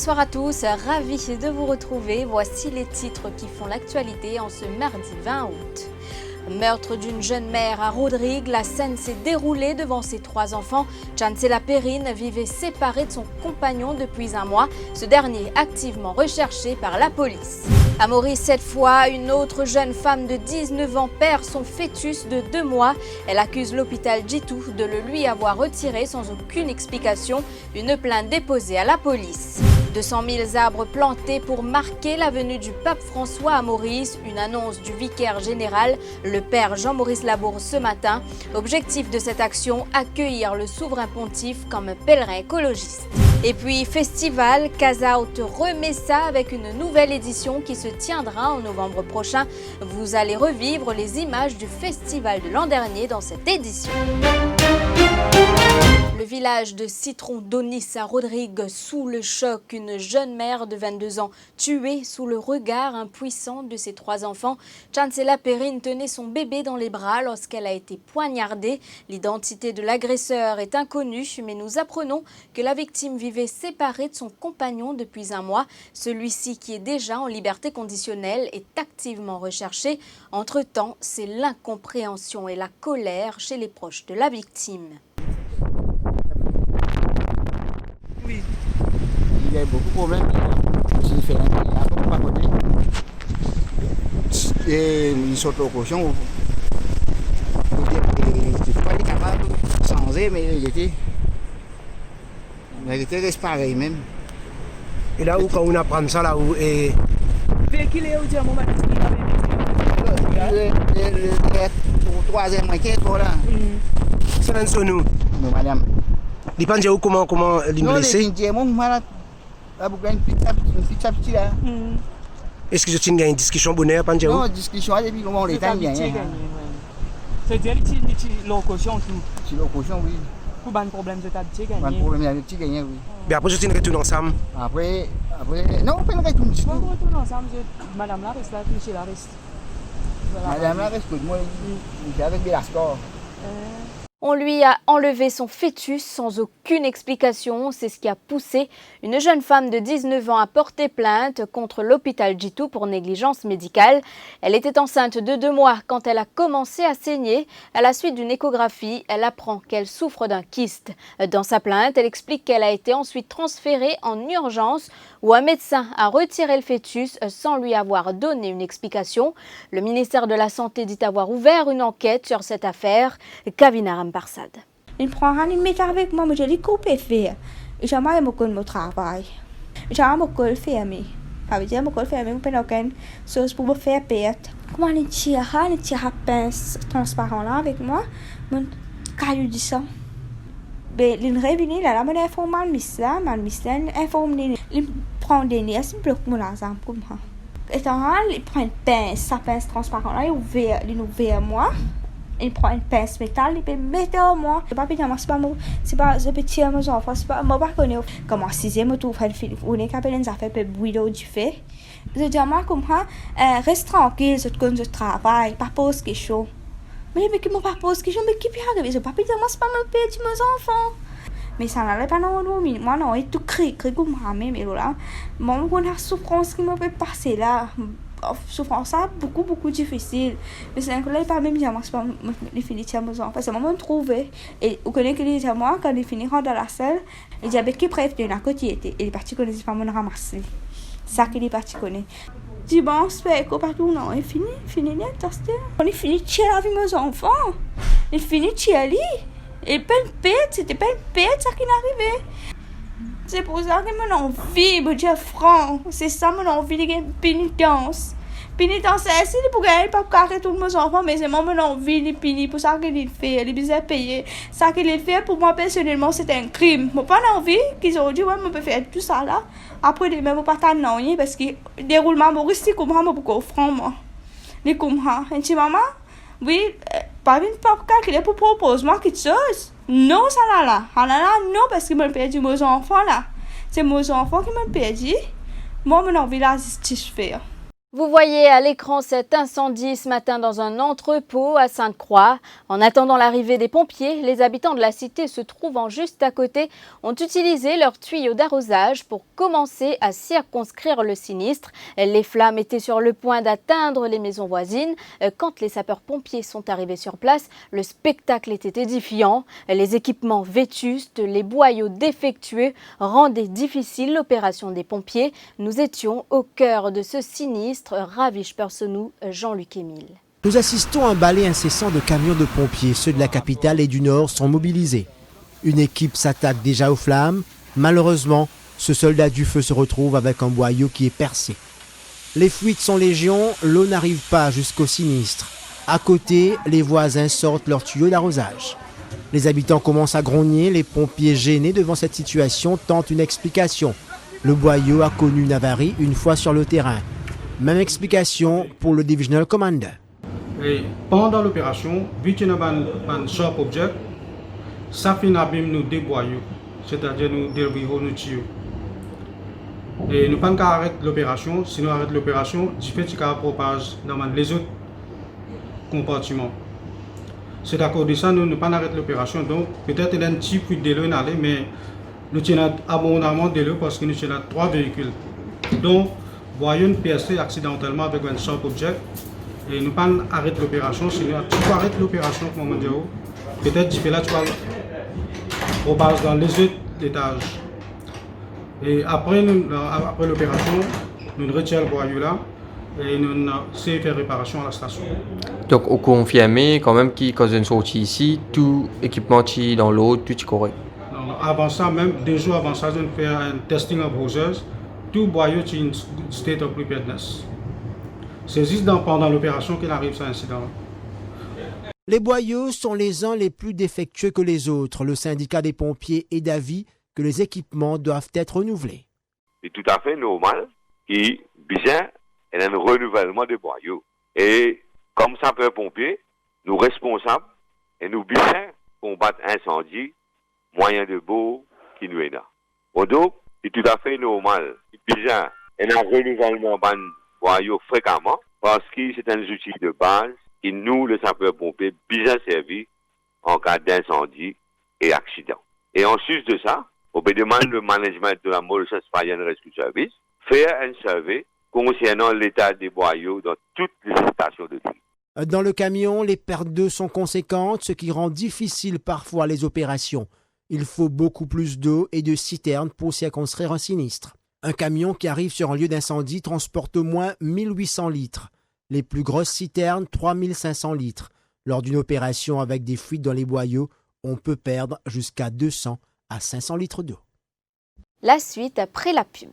Bonsoir à tous, ravi de vous retrouver. Voici les titres qui font l'actualité en ce mardi 20 août. Meurtre d'une jeune mère à Rodrigue, la scène s'est déroulée devant ses 3 enfants. Chancela Perrine vivait séparée de son compagnon depuis un mois, ce dernier activement recherché par la police. À Maurice, cette fois, une autre jeune femme de 19 ans perd son fœtus de 2 mois. Elle accuse l'hôpital Djitou de le lui avoir retiré sans aucune explication. Une plainte déposée à la police. 200 000 arbres plantés pour marquer la venue du pape François à Maurice, une annonce du vicaire général, le père Jean-Maurice Labourse ce matin. Objectif de cette action, accueillir le souverain pontife comme pèlerin écologiste. Et puis festival, Casaout remet ça avec une nouvelle édition qui se tiendra en novembre prochain. Vous allez revivre les images du festival de l'an dernier dans cette édition. Le village de Citron-d'Aunis à Rodrigue sous le choc, une jeune mère de 22 ans tuée sous le regard impuissant de ses 3 enfants. Chancela Perrine tenait son bébé dans les bras lorsqu'elle a été poignardée. L'identité de l'agresseur est inconnue, mais nous apprenons que la victime vivait séparée de son compagnon depuis un mois. Celui-ci, qui est déjà en liberté conditionnelle, est activement recherché. Entre-temps, c'est l'incompréhension et la colère chez les proches de la victime. Oui. Il y a beaucoup de problèmes. C'est différent. Il y a beaucoup de côté. Et ils sont au cochon. Il ne faut pas être capable de changer, mais il était pareil même. Et là où quand on apprend ça, là où est... Véhicule est où tu as un moment Le 3e mois, 4 là. C'est un son nous. Non, madame. Il pense comment il me laisse. Non, malade. Petit là. Est-ce que je tiens une discussion bonheur, pense Non, discussion depuis comment on les temps bien. C'est-à-dire que tu locochon tout. Tu le cochon, oui. Pour un problème de t'habituer Pas de gagner. problème avec petit gagné, oui. Mais après, je tiens retourner ensemble. Après, non, on peut le retourner. On va retourner ensemble, madame la reste là, monsieur la reste. Madame la reste, moi, j'ai avec Bélascor. On lui a enlevé son fœtus sans aucune explication. C'est ce qui a poussé une jeune femme de 19 ans à porter plainte contre l'hôpital Djitou pour négligence médicale. Elle était enceinte de 2 mois quand elle a commencé à saigner. À la suite d'une échographie, elle apprend qu'elle souffre d'un kyste. Dans sa plainte, elle explique qu'elle a été ensuite transférée en urgence où un médecin a retiré le fœtus sans lui avoir donné une explication. Le ministère de la Santé dit avoir ouvert une enquête sur cette affaire. Kavina Parsad. Il prend un met avec moi, mais je l'ai coupé faire. Jamais beaucoup de mon travail. Jamais beaucoup de fermer. Pas dire beaucoup de fermer, mais aucune chose pour me faire perdre. Comment il tire un pince transparent là avec moi, mon caillou du sang. Ben, il revient là, la monnaie informe mal miss là, informe il prend des niais, il bloque mon argent comme ça. Et il prend une pince, sa pince transparent là, il ouvert moi. Il prend une pince métal, il peut mettre en moi. C'est pas pédant, c'est pas je peux tirer mes enfants, c'est pas moi pas connaître comment 6e tout faire film. On est capable de faire peu bruit du fait. Je dis moi comme ça, reste tranquille, je te travail, pas pose quelque chose. Mais qui me pas pose quelque chose, mais qui peut arriver, je pas pédant, c'est pas me péter mes enfants. Mais ça n'allait pas non, moi non, et tout cri comme ça mais là, moi on a souffrance qui me peut passer là. Souffrance ça beaucoup difficile, mais c'est un collègue pas même dire moi c'est pas les filles tiens mes enfants, c'est moi me trouver et vous connaissez que les moi quand ils finiront dans la salle il dit avec qui bref de la côté était et les parties connaissent pas mon ramasser ça que les parties connaissent dis bon c'est quoi partout non et fini net on est fini tirer avec mes enfants il finit tirer et peine pète c'était peine pète ça qui n'arrivait. C'est pour ça que mon envie, je dis franc, c'est ça mon envie de pénitence. Pénitence, c'est pour gagner pas carrer tous mes enfants, mais c'est mon envie de punir pour ça qu'il fait, il est payé. Ça qu'il fait pour moi personnellement, c'est un crime. Moi pas envie qu'ils ont dit ouais, on peut faire tout ça là. Après les mêmes pas tant non, parce que déroulement Maurice comme ça moi beaucoup franc moi. Les comme ça, et tu maman, oui, pas une pas calculer pour proposer moi quelque chose. Non, ça là, non, parce que me perdu mes enfants là. C'est mes enfants qui me perdu. Moi, mon envie la justice faire. Vous voyez à l'écran cet incendie ce matin dans un entrepôt à Sainte-Croix. En attendant l'arrivée des pompiers, les habitants de la cité se trouvant juste à côté ont utilisé leurs tuyaux d'arrosage pour commencer à circonscrire le sinistre. Les flammes étaient sur le point d'atteindre les maisons voisines. Quand les sapeurs-pompiers sont arrivés sur place, le spectacle était édifiant. Les équipements vétustes, les boyaux défectueux rendaient difficile l'opération des pompiers. Nous étions au cœur de ce sinistre. Ravish Personou, Jean-Luc Émile. Nous assistons à un balai incessant de camions de pompiers. Ceux de la capitale et du Nord sont mobilisés. Une équipe s'attaque déjà aux flammes. Malheureusement, ce soldat du feu se retrouve avec un boyau qui est percé. Les fuites sont légion, l'eau n'arrive pas jusqu'au sinistre. À côté, les voisins sortent leurs tuyaux d'arrosage. Les habitants commencent à grogner. Les pompiers gênés devant cette situation tentent une explication. Le boyau a connu une avarie une fois sur le terrain. Même explication pour le Divisional Commander. Et pendant l'opération, vu qu'il y a un sharp object, ça fait abîme nous déboyaux, c'est-à-dire nous débrouillons nous tuyaux. Et nous ne pouvons pas arrêter l'opération, si nous arrêtons l'opération, du fait que propage dans les autres compartiments. C'est d'accord de ça, nous ne pouvons pas arrêter l'opération, donc peut-être qu'il y a un petit peu de l'eau, mais nous tenons abondamment de l'eau parce que nous avons 3 véhicules. Donc, voyons percé accidentellement avec un sharp object et nous pas arrêter l'opération. Si nous arrêtons l'opération, comme on dit, peut-être tu fais là, tu vas repasser dans les autres étages. Et après l'opération, nous retirons le boyau là et nous faisons réparation à la station. Donc, on confirme quand même que quand on sortit ici, tout équipement qui dans l'eau, tout est correct. Non, avant ça, même 2 jours avant ça, on fait un testing of hoses. Tout boyau est in state of preparedness. C'est juste pendant l'opération qu'il arrive cet incident. Les boyaux sont les uns les plus défectueux que les autres. Le syndicat des pompiers est d'avis que les équipements doivent être renouvelés. C'est tout à fait normal qu'il y ait un renouvellement des boyaux. Et comme sapeurs-pompiers, nous responsables et nous bien combattre l'incendie, moyen de beau qui nous est là. Donc, c'est tout à fait normal. Déjà, il y a un renouvellement de boyaux fréquemment parce que c'est un outil de base qui nous, les sapeurs-pompiers, bien servi en cas d'incendie et accident. Et en sus de ça, on peut demander le management de la Mauritius Fire and Rescue Service faire un survey concernant l'état des boyaux dans toutes les stations de tri. Dans le camion, les pertes d'eau sont conséquentes, ce qui rend difficile parfois les opérations. Il faut beaucoup plus d'eau et de citernes pour circonscrire un sinistre. Un camion qui arrive sur un lieu d'incendie transporte au moins 1800 litres. Les plus grosses citernes, 3500 litres. Lors d'une opération avec des fuites dans les boyaux, on peut perdre jusqu'à 200 à 500 litres d'eau. La suite après la pub.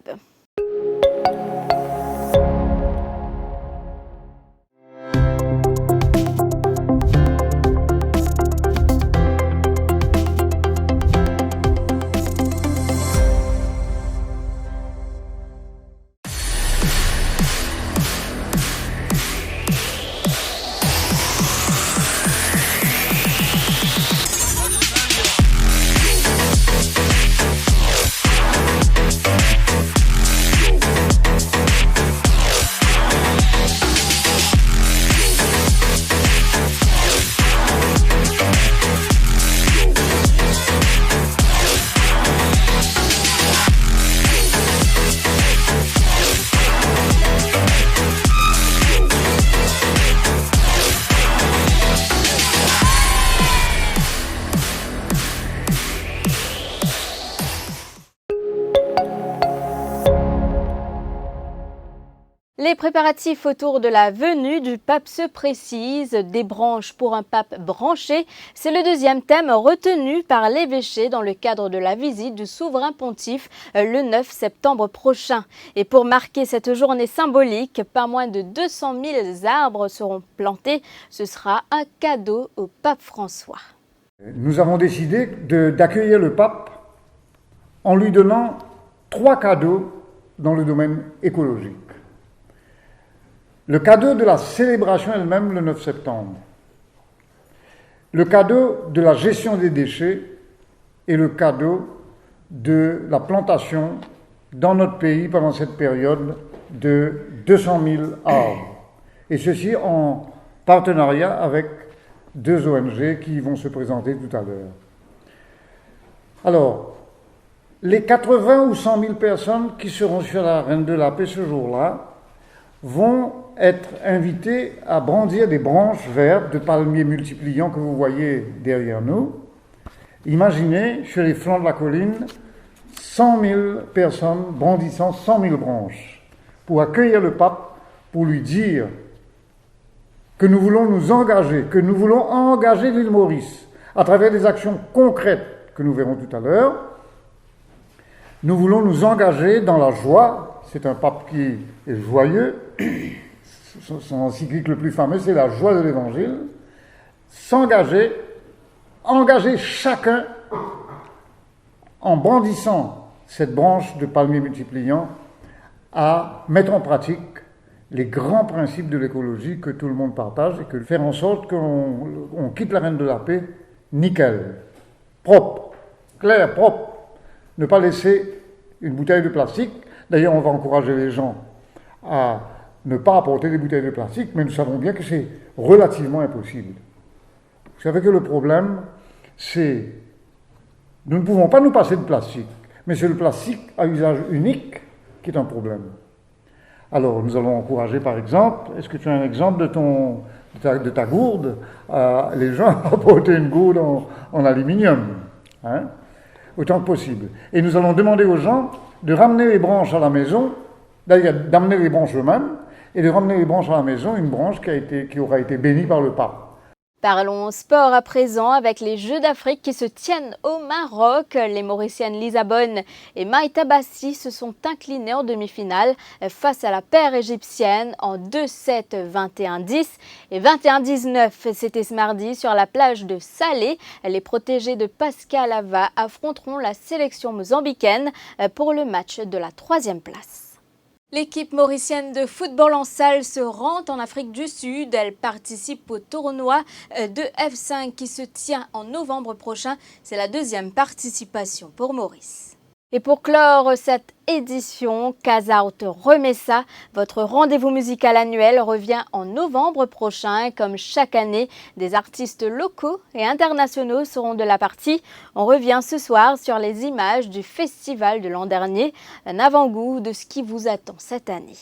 Les préparatifs autour de la venue du pape se précisent. Des branches pour un pape branché, c'est le deuxième thème retenu par l'évêché dans le cadre de la visite du souverain pontife le 9 septembre prochain. Et pour marquer cette journée symbolique, pas moins de 200 000 arbres seront plantés. Ce sera un cadeau au pape François. Nous avons décidé d'accueillir le pape en lui donnant 3 cadeaux dans le domaine écologique. Le cadeau de la célébration elle-même le 9 septembre, le cadeau de la gestion des déchets et le cadeau de la plantation dans notre pays pendant cette période de 200 000 arbres. Et ceci en partenariat avec 2 ONG qui vont se présenter tout à l'heure. Alors, les 80 ou 100 000 personnes qui seront sur la Reine de la Paix ce jour-là vont être invitées à brandir des branches vertes de palmiers multipliants que vous voyez derrière nous. Imaginez, sur les flancs de la colline, 100 000 personnes brandissant 100 000 branches pour accueillir le pape, pour lui dire que nous voulons nous engager, que nous voulons engager l'île Maurice à travers des actions concrètes que nous verrons tout à l'heure. Nous voulons nous engager dans la joie. C'est un pape qui est joyeux. Son encyclique le plus fameux, c'est la joie de l'Évangile. S'engager, engager chacun en brandissant cette branche de palmier multipliant à mettre en pratique les grands principes de l'écologie que tout le monde partage et que faire en sorte qu'on quitte la Reine de la Paix nickel, propre, clair, propre. Ne pas laisser une bouteille de plastique. D'ailleurs, on va encourager les gens à ne pas apporter des bouteilles de plastique, mais nous savons bien que c'est relativement impossible. Vous savez que le problème, c'est nous ne pouvons pas nous passer de plastique, mais c'est le plastique à usage unique qui est un problème. Alors, nous allons encourager, par exemple, est-ce que tu as un exemple de ta gourde, les gens apporter une gourde en aluminium, hein, autant que possible. Et nous allons demander aux gens de ramener les branches à la maison, d'ailleurs d'amener les branches eux-mêmes, et de ramener les branches à la maison, une branche qui aura été bénie par le pape. Parlons sport à présent avec les Jeux d'Afrique qui se tiennent au Maroc. Les Mauriciennes Lisa Bonne et Maïta Bassi se sont inclinées en demi-finale face à la paire égyptienne en 2-7, 21-10 et 21-19. C'était ce mardi sur la plage de Salé. Les protégées de Pascal Ava affronteront la sélection mozambicaine pour le match de la 3e place. L'équipe mauricienne de football en salle se rend en Afrique du Sud. Elle participe au tournoi de F5 qui se tient en novembre prochain. C'est la 2e participation pour Maurice. Et pour clore cette édition, Casaout Remessa, votre rendez-vous musical annuel revient en novembre prochain. Comme chaque année, des artistes locaux et internationaux seront de la partie. On revient ce soir sur les images du festival de l'an dernier, un avant-goût de ce qui vous attend cette année.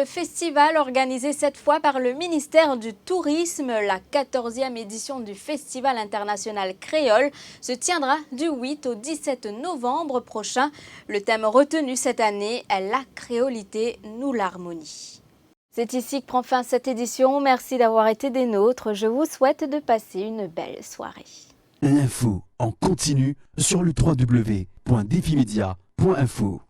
Festival organisé cette fois par le ministère du Tourisme. La 14e édition du Festival international créole se tiendra du 8 au 17 novembre prochain. Le thème retenu cette année est la créolité, nous l'harmonie. C'est ici que prend fin cette édition. Merci d'avoir été des nôtres. Je vous souhaite de passer une belle soirée. L'info en continu sur le www.defimedia.info.